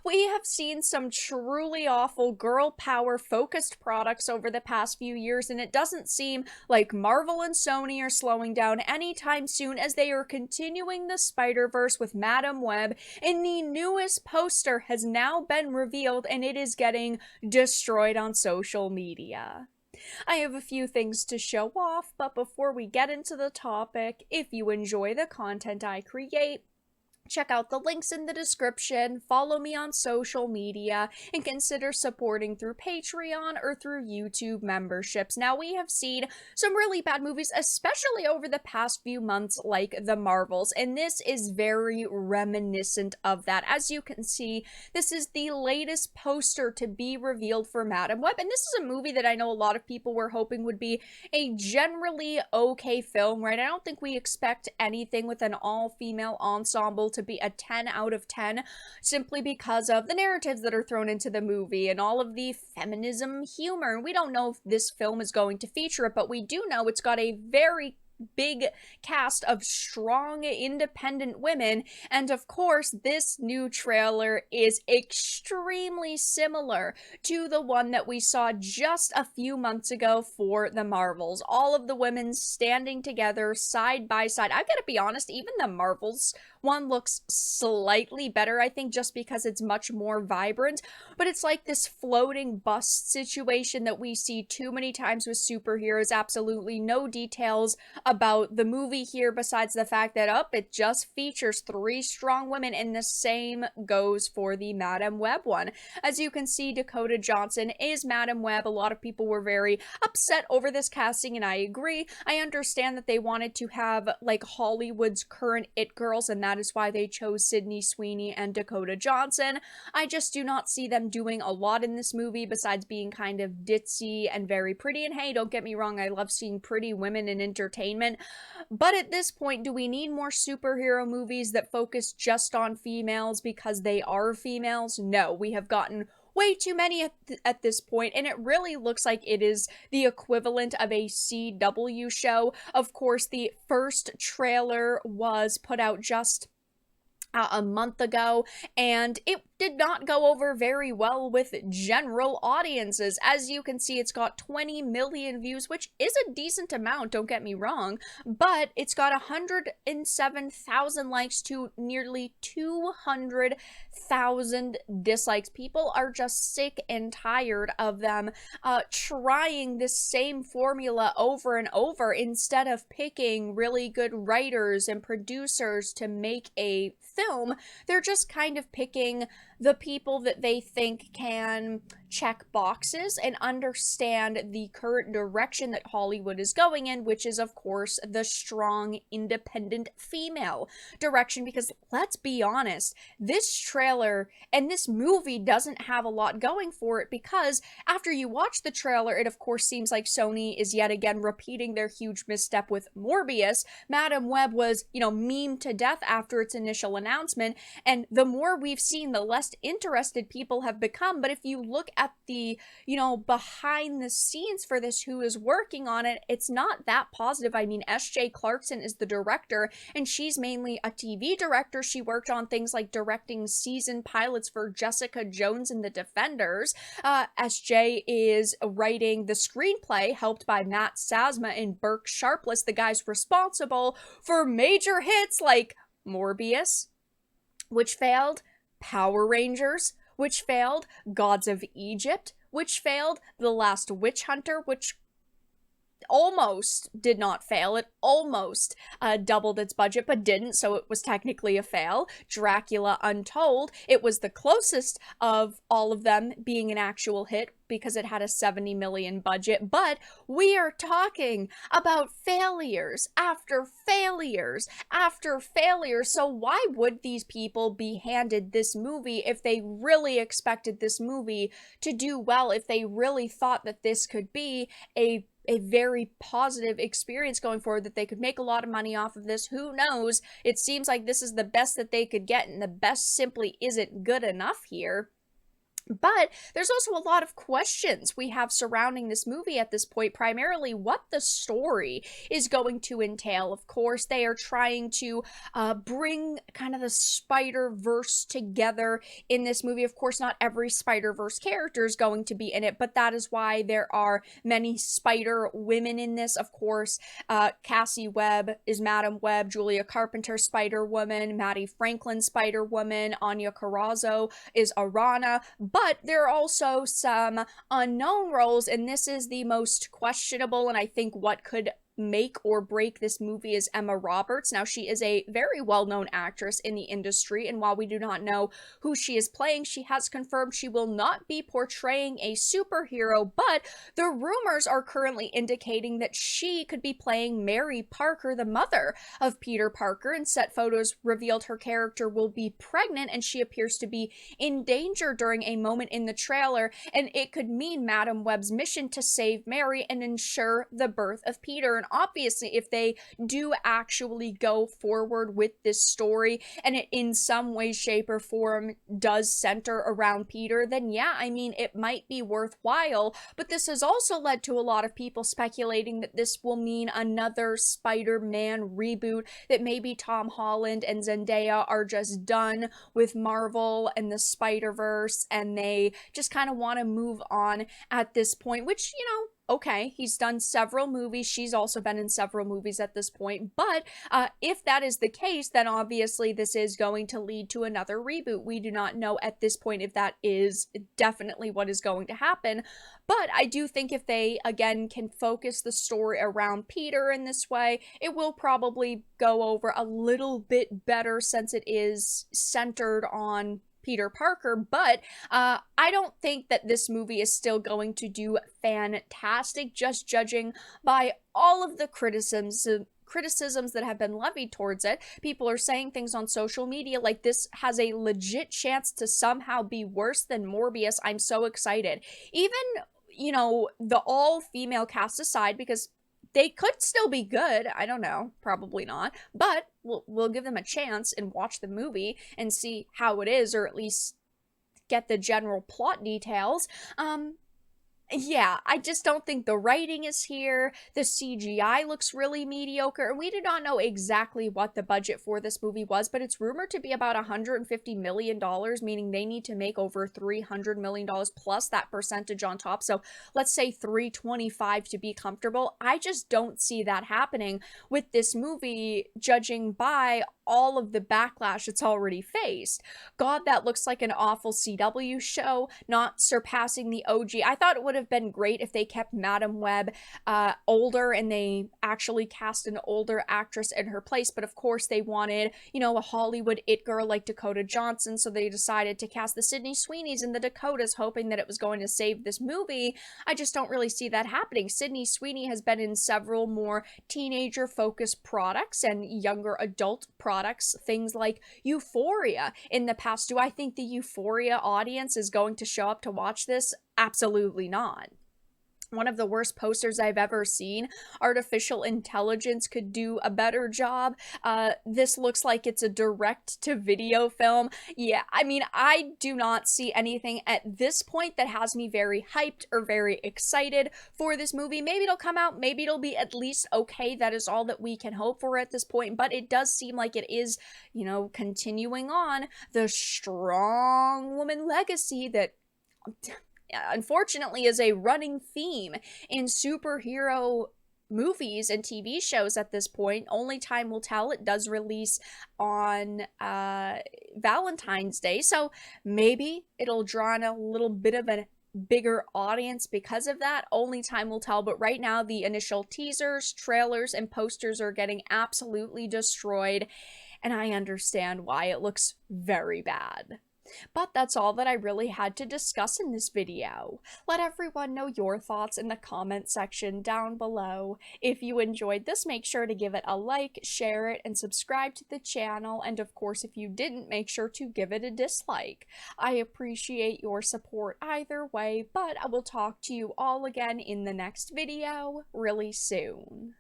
We have seen some truly awful girl power focused products over the past few years, and it doesn't seem like Marvel and Sony are slowing down anytime soon as they are continuing the Spider-Verse with Madam Web, and the newest poster has now been revealed and it is getting destroyed on social media. I have a few things to show off, but before we get into the topic, if you enjoy the content I create, check out the links in the description, follow me on social media, and consider supporting through Patreon or through YouTube memberships. Now, we have seen some really bad movies, especially over the past few months, like the Marvels, and this is very reminiscent of that. As you can see, this is the latest poster to be revealed for Madam Web, and this is a movie that I know a lot of people were hoping would be a generally okay film, right? I don't think we expect anything with an all-female ensemble to be a 10 out of 10 simply because of the narratives that are thrown into the movie and all of the feminism humor. We don't know if this film is going to feature it, but we do know it's got a very big cast of strong independent women, and of course this new trailer is extremely similar to the one that we saw just a few months ago for the Marvels. All of the women standing together side by side. I've got to be honest, even the Marvels one looks slightly better, I think, just because it's much more vibrant, but it's like this floating bust situation that we see too many times with superheroes. Absolutely no details about the movie here besides the fact that it just features 3 strong women, and the same goes for the Madam Web one. As you can see, Dakota Johnson is Madam Web. A lot of people were very upset over this casting, and I agree. I understand that they wanted to have like Hollywood's current it girls, and that is why they chose Sydney Sweeney and Dakota Johnson. I just do not see them doing a lot in this movie besides being kind of ditzy and very pretty. And hey, don't get me wrong, I love seeing pretty women in entertainment. But at this point, do we need more superhero movies that focus just on females because they are females? No, we have gotten way too many at this point, and it really looks like it is the equivalent of a CW show. Of course, the first trailer was put out just a month ago, and it did not go over very well with general audiences. As you can see, it's got 20 million views, which is a decent amount, don't get me wrong, but it's got 107,000 likes to nearly 200,000 dislikes. People are just sick and tired of them trying this same formula over and over instead of picking really good writers and producers to make a film. They're just kind of picking the people that they think can check boxes and understand the current direction that Hollywood is going in, which is, of course, the strong, independent female direction. Because let's be honest, this trailer and this movie doesn't have a lot going for it, because after you watch the trailer, it of course seems like Sony is yet again repeating their huge misstep with Morbius. Madam Web was, memed to death after its initial announcement, and the more we've seen, the less interested people have become. But if you look at the, behind the scenes for this, who is working on it, it's not that positive. I mean, S.J. Clarkson is the director, and she's mainly a TV director. She worked on things like directing season pilots for Jessica Jones and the Defenders. S.J. is writing the screenplay, helped by Matt Sazma and Burke Sharpless, the guys responsible for major hits like Morbius, which failed, Power Rangers, which failed, Gods of Egypt, which failed, The Last Witch Hunter, which almost did not fail. It almost doubled its budget, but didn't, so it was technically a fail. Dracula Untold, it was the closest of all of them being an actual hit because it had a 70 million budget, but we are talking about failures after failures after failures. So why would these people be handed this movie if they really expected this movie to do well, if they really thought that this could be a very positive experience going forward, that they could make a lot of money off of this? Who knows? It seems like this is the best that they could get, and the best simply isn't good enough here. But there's also a lot of questions we have surrounding this movie at this point, primarily what the story is going to entail. Of course, they are trying to bring kind of the Spider-Verse together in this movie. Of course, not every Spider-Verse character is going to be in it, but that is why there are many Spider women in this. Of course, Cassie Webb is Madam Web, Julia Carpenter, Spider-Woman, Maddie Franklin, Spider-Woman, Anya Carrazzo is Arana, but there are also some unknown roles, and this is the most questionable, and I think what could make or break this movie is Emma Roberts. Now, she is a very well-known actress in the industry, and while we do not know who she is playing, she has confirmed she will not be portraying a superhero, but the rumors are currently indicating that she could be playing Mary Parker, the mother of Peter Parker, and set photos revealed her character will be pregnant, and she appears to be in danger during a moment in the trailer, and it could mean Madam Web's mission to save Mary and ensure the birth of Peter. And obviously, if they do actually go forward with this story and it in some way, shape, or form does center around Peter, then yeah, I mean, it might be worthwhile. But this has also led to a lot of people speculating that this will mean another Spider-Man reboot, that maybe Tom Holland and Zendaya are just done with Marvel and the Spider-Verse and they just kind of want to move on at this point, which, you know, okay, he's done several movies. She's also been in several movies at this point. But if that is the case, then obviously this is going to lead to another reboot. We do not know at this point if that is definitely what is going to happen. But I do think if they, again, can focus the story around Peter in this way, it will probably go over a little bit better since it is centered on Peter Parker, but I don't think that this movie is still going to do fantastic, just judging by all of the criticisms that have been levied towards it. People are saying things on social media like this has a legit chance to somehow be worse than Morbius. I'm so excited. Even, you know, the all-female cast aside, because they could still be good. I don't know. Probably not. But we'll give them a chance and watch the movie and see how it is, or at least get the general plot details. Yeah, I just don't think the writing is here. The CGI looks really mediocre, and we do not know exactly what the budget for this movie was, but it's rumored to be about $150 million, meaning they need to make over $300 million plus that percentage on top. So let's say 325 to be comfortable. I just don't see that happening with this movie, judging by all of the backlash it's already faced. God, that looks like an awful CW show, not surpassing the OG. I thought it would have been great if they kept Madam Web older and they actually cast an older actress in her place, but of course they wanted, you know, a Hollywood it girl like Dakota Johnson, so they decided to cast the Sydney Sweeneys in the Dakotas, hoping that it was going to save this movie. I just don't really see that happening. Sydney Sweeney has been in several more teenager-focused products and younger adult products, things like Euphoria in the past. Do I think the Euphoria audience is going to show up to watch this? Absolutely not. One of the worst posters I've ever seen. Artificial intelligence could do a better job. This looks like it's a direct-to-video film. Yeah, I mean, I do not see anything at this point that has me very hyped or very excited for this movie. Maybe it'll come out, maybe it'll be at least okay. That is all that we can hope for at this point, but it does seem like it is, you know, continuing on the strong woman legacy that unfortunately is a running theme in superhero movies and TV shows at this point. Only time will tell. It does release on Valentine's Day, so maybe it'll draw in a little bit of a bigger audience because of that. Only time will tell, but right now the initial teasers, trailers, and posters are getting absolutely destroyed, and I understand why. It looks very bad. But that's all that I really had to discuss in this video. Let everyone know your thoughts in the comment section down below. If you enjoyed this, make sure to give it a like, share it, and subscribe to the channel. And of course, if you didn't, make sure to give it a dislike. I appreciate your support either way, but I will talk to you all again in the next video really soon.